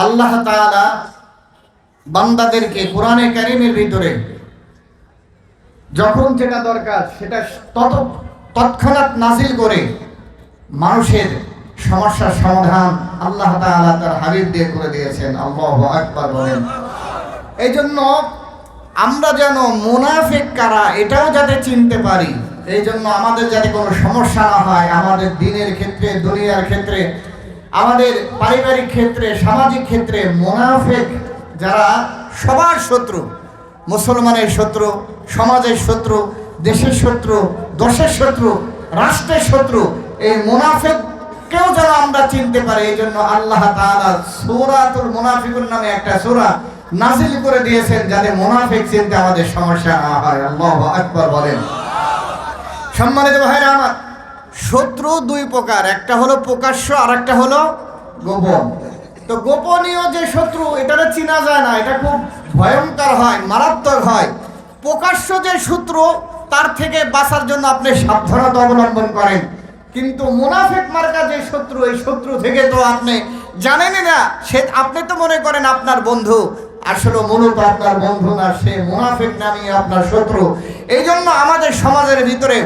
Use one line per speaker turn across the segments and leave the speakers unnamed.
আল্লাহ তাআলা বান্দাদেরকে কোরআনে কারীমের ভিতরে যখন যেটা দরকার সেটা তৎক্ষণাৎ নাজিল করে মানুষের সমস্যার সমাধান আল্লাহ তাআলা তার হাবিব দিয়ে করে দিয়েছেন। আল্লাহু আকবার বলেন। এই জন্য আমরা যেন মুনাফিক কারা এটাও যাতে চিনতে পারি, এই জন্য আমাদের যাতে কোনো সমস্যা না হয়, আমাদের দিনের ক্ষেত্রে, দুনিয়ার ক্ষেত্রে, আমাদের পারিবারিক ক্ষেত্রে, সামাজিক ক্ষেত্রে মুনাফিক যারা সবার শত্রু, মুসলমানের শত্রু, সমাজের শত্রু, দেশের শত্রু, দশের শত্রু, রাষ্ট্রের শত্রু, এই মুনাফিককেও যেন আমরা চিনতে পারি। এই জন্য আল্লাহ তাআলা সূরাতুল মুনাফিকুন নামে একটা সূরা নাযিল করে দিয়েছেন যাতে মুনাফিক চিনতে আমাদের সমস্যা না হয়। আল্লাহু আকবার বলেন। সম্মানিত ভাইরা আমার, শত্রু দুই প্রকার, একটা হলো প্রকাশ্য আর একটা হলো গোপন। তো গোপনীয় যে শত্রু এটা চিনা যায় না, এটা খুব ভয়ঙ্কর হয়, মারাত্মক হয়। প্রকাশ্য যে শত্রু তার থেকে বাঁচার জন্য আপনি সাবধানতা অবলম্বন করেন, কিন্তু মুনাফিক মার্কা যে শত্রু, এই শত্রু থেকে তো আপনি জানেনই না, সে আপনি তো মনে করেন আপনার বন্ধু, আসলে মূলত আপনার বন্ধু না, সে মুনাফিক নামে আপনার শত্রু। এই জন্য আমাদের সমাজের ভিতরে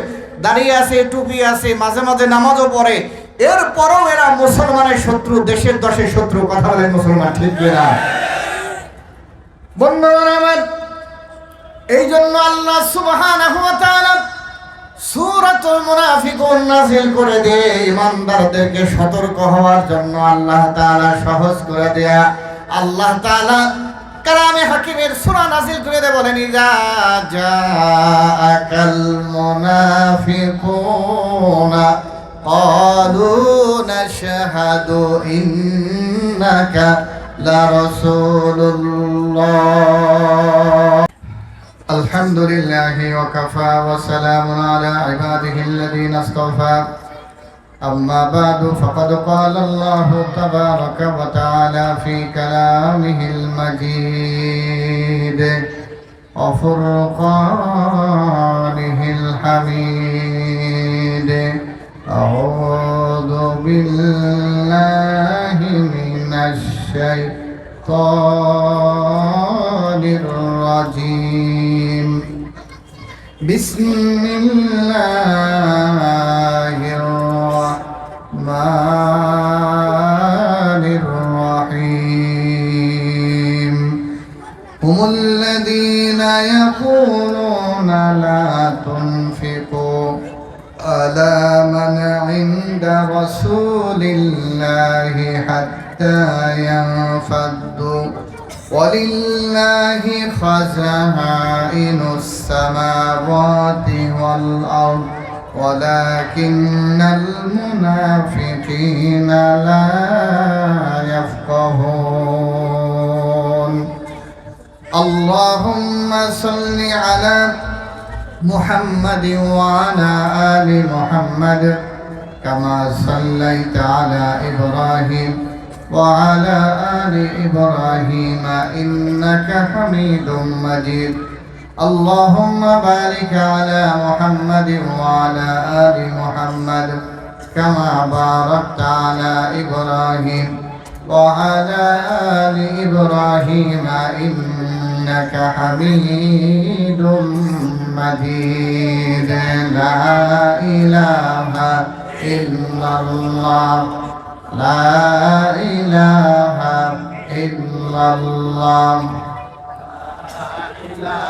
দাঁড়িয়ে আছে, টুপি আছে, মাঝে মাঝে নামাজও পড়ে, এরপরও এরা মুসলমানের শত্রু, দেশের দশের শত্রু। কথা বলেন মুসলমান, ঠিক না? বন্ধুগণ আমার, এই জন্য আল্লাহ সুবহানাহু ওয়া তাআলা সূরাতুল মুনাফিকুন নাযিল করে দিয়ে ঈমানদারদেরকে সতর্ক হওয়ার জন্য আল্লাহ তাআলা সহজ করে দেয়া, আল্লাহ তাআলা কালামে হাকিমের সূরা নাযিল করে দিয়ে বলেন, ইযা জাআকাল মুনাফিকুনা ক্বালু নাশহাদু ইন্নাকা লারাসূলুল্লাহ। আলহামদুলিল্লাহি ওয়া কাফা ওয়া সালামুন আলা ইবাদিহিল্লাযীনা ইসতাফা। أما بعد فقد قال الله تبارك وتعالى في كلامه المجيد وفرقانه الحميد. أعوذ بالله من الشيطان الرجيم. بسم الله الرحمن الرحيم. هم الذين يقولون لا تنفقوا على من عند رسول الله حتى ينفضوا ولله خزائن السماوات والأرض ولكن المنافقين لا يفقهون. اللهم صل على محمد وعلى آل محمد كما صليت على إبراهيم وعلى آل إبراهيم إنك حميد مجيد. اللهم بارك على محمد وعلى آل محمد كما باركت على إبراهيم وعلى آل إبراهيم إنك حميد مجيد. لا إله إلا الله، لا إله إلا الله، لا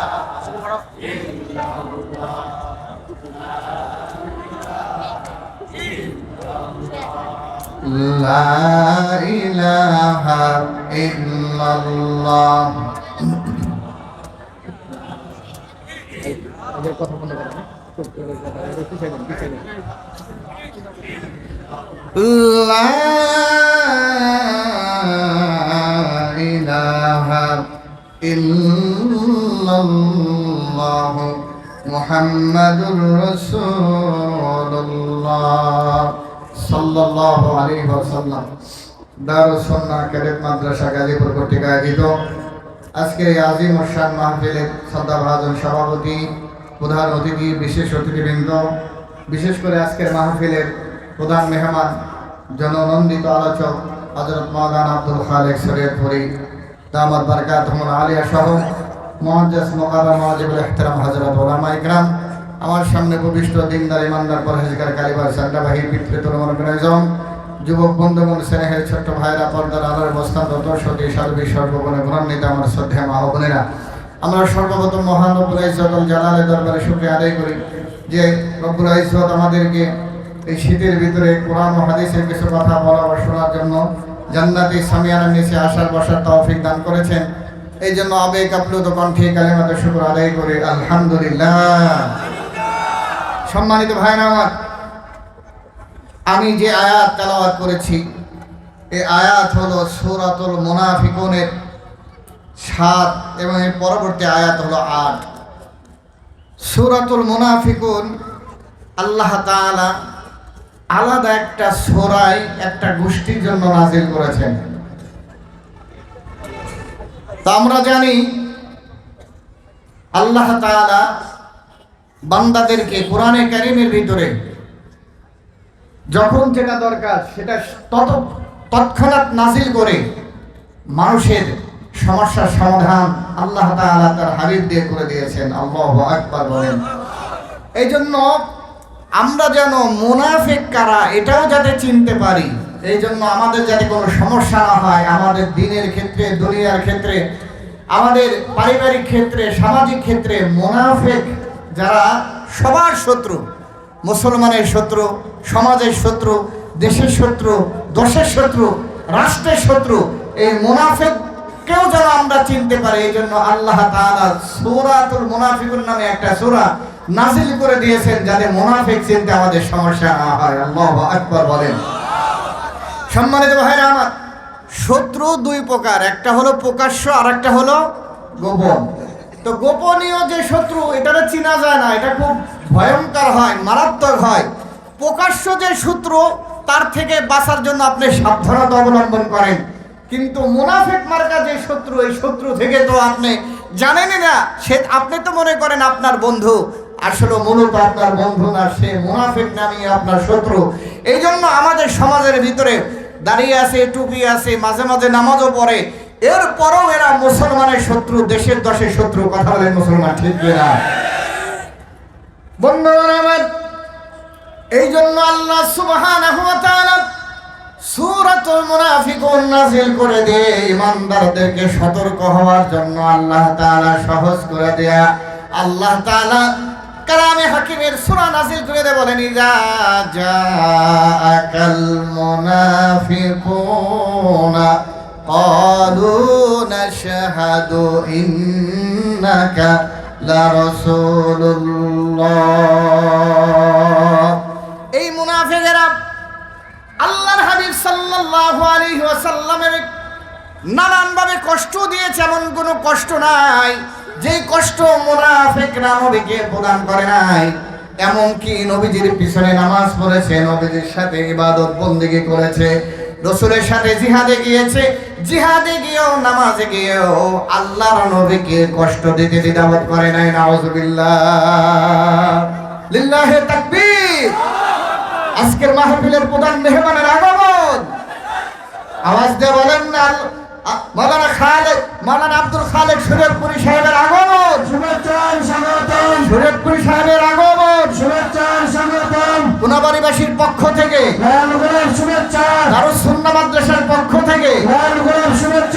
إله إلا الله. لا إله إلا الله মুহাম্মাদুর রাসূলুল্লাহ সাল্লাল্লাহু আলাইহি ওয়াসাল্লাম। দারুস সুন্নাহ ক্যাডেট মাদ্রাসা গাজীপুর কর্তৃক আয়োজিত আজকে এই আজিম ও শান মাহফিলের শ্রদ্ধাভাজন সভাপতি, প্রধান অতিথি, বিশেষ অতিথিবৃন্দ, বিশেষ করে আজকের মাহফিলের প্রধান মেহমান, জননন্দিত আলোচক হযরত মাওলানা আব্দুল খালেক শরীয়তপুরী দামাত বারকাতুহুল আলিয়া সহ মুআজ্জাজ মুকাররম ওয়াজিবুল ইহতিরাম হযরত উলামা ইকরাম, আমার সামনে উপবিষ্ট দিনদার ইমানদার পরহেজগার কালিবার সান্ডাবাহী পিতৃতুল্য প্রয়োজন যুবক বন্ধুগণ, স্নেহের ছোট্ট ভাইরা, পর্দার আলোর বস্তানরত সতী সার্বিক সর্বগুণে গুণান্বিত আমার শ্রদ্ধেয় মা ও বোনেরা, আমরা সর্বপ্রথম মহান রব্বুল ইজ্জতুল জালালের দরবারে শুকরিয়া আদায় করি যে রব্বুল ইজ্জত আমাদেরকে এই শীতের ভিতরে কোরআন ও হাদিসের কিছু কথা বলা ও শোনার জন্য জান্নাতি সামিয়ানার নিচে আসার বসার তৌফিক দান করেছেন। এই জন্য আবেগ আপ্লুত কণ্ঠে কালিমাতে শুকর আদায় করি আলহামদুলিল্লাহ। সম্মানিত ভাইরা আমার, আমি যে আয়াত তেলাওয়াত করেছি এই আয়াত হলো সূরাতুল মুনাফিকুনের 7 এবং এর পরবর্তী আয়াত হলো 8। সূরাতুল মুনাফিকুন আল্লাহ তাআলা আলাদা একটা সূরায় একটা গোষ্ঠীর জন্য নাযিল করেছেন। তা আমরা জানি আল্লাহ তাআলা বান্দাদেরকে কোরআনে কারীমের ভিতরে যখন যেটা দরকার সেটা তৎক্ষণাৎ নাযিল করে মানুষের সমস্যার সমাধান আল্লাহ তাআলা তার হাবিব দিয়ে করে দিয়েছেন। আল্লাহু আকবার বলেন। এই জন্য আমরা যেন মুনাফিক কারা এটাও যাতে চিনতে পারি, এই জন্য আমাদের যাতে কোনো সমস্যা না হয়, আমাদের দিনের ক্ষেত্রে, দুনিয়ার ক্ষেত্রে, আমাদের পারিবারিক ক্ষেত্রে, সামাজিক ক্ষেত্রে মুনাফিক যারা সবার শত্রু, মুসলমানের শত্রু, সমাজের শত্রু, দেশের শত্রু, দশের শত্রু, রাষ্ট্রের শত্রু, এই মুনাফিককেও যেন আমরা চিনতে পারি। এই জন্য আল্লাহ তাআলা সূরাতুল মুনাফিকুন নামে একটা সূরা নাযিল করে দিয়েছেন যাতে মুনাফিক চিনতে আমাদের সমস্যা না হয়। আল্লাহু আকবার বলেন। সম্মানিত ভাইরা আমার, শত্রু দুই প্রকার, একটা হলো প্রকাশ্য আর একটা হলো গোপন। তো গোপনীয় যে শত্রু এটারে চিনা যায় না, এটা খুব ভয়ঙ্কর হয়, মারাত্মক হয়। প্রকাশ্য যে শত্রু তার থেকে বাঁচার জন্য আপনি সাবধানতা অবলম্বন করেন, কিন্তু মুনাফিক মার্কা যে শত্রু, এই শত্রু থেকে তো আপনি জানেনই না, সে আপনি তো মনে করেন আপনার বন্ধু, আসলে মূলত আপনার বন্ধু না, সে মুনাফিক নামে আপনার শত্রু। এই জন্য আমাদের সমাজের ভিতরে দাঁড়িয়ে আছে, টুপি আছে, মাঝে মাঝে নামাজও পড়ে, এরপরও এরা মুসলমানের শত্রু, দেশের দশের শত্রু। কথা বলেন মুসলমান, ঠিক না? বন্ধুরা আমার, এই জন্য আল্লাহ সুবহানাহু ওয়া তাআলা সূরাতুল মুনাফিকুন নাযিল করে দিয়ে ইমানদারদেরকে সতর্ক হওয়ার জন্য আল্লাহ তাআলা সহজ করে দেয়া, আল্লাহ তাআলা কালামে হাকিমের সূরা নাযিল করে দিয়ে বলেন, ইযা জাআকাল মুনাফিকুনা ক্বালু নাশহাদু ইন্নাকা লারাসূলুল্লাহ। এই মুনাফিকেরা আল্লাহর হাবিব সাল্লাল্লাহু আলাইহি ওয়াসাল্লামের নানানভাবে কষ্ট দিয়েছে, এমন কোনো কষ্ট নাই যেই কষ্ট মুনাফিকরা নবীকে প্রদান করে নাই। এমনকি নবীজির পিছনে নামাজ পড়েছে, নবীজির সাথে ইবাদত বন্দেগী করেছে, রাসূলের সাথে জিহাদে গিয়েছে, জিহাদে গিয়েও নামাজে গিয়েও আল্লাহর নবীকে কষ্ট দিতে দ্বিধাবোধ করে নাই। নাউযুবিল্লাহ, লিল্লাহি তাকবীর। আজকের মাহফিলের প্রধান মেহমানের আগমন, আওয়াজ দিয়ে বলেন না, মাওলানা আব্দুল খালেক শরীয়তপুরী সাহেবের আগমন, শুভেচ্ছা স্বাগতম। শরীয়তপুরী সাহেবের আগমন, শুভেচ্ছা স্বাগতম। কোনাবাড়িবাসীর পক্ষ থেকে শুভেচ্ছা, দারুস সুন্নাহ মাদ্রাসার পক্ষ থেকে শুভেচ্ছা।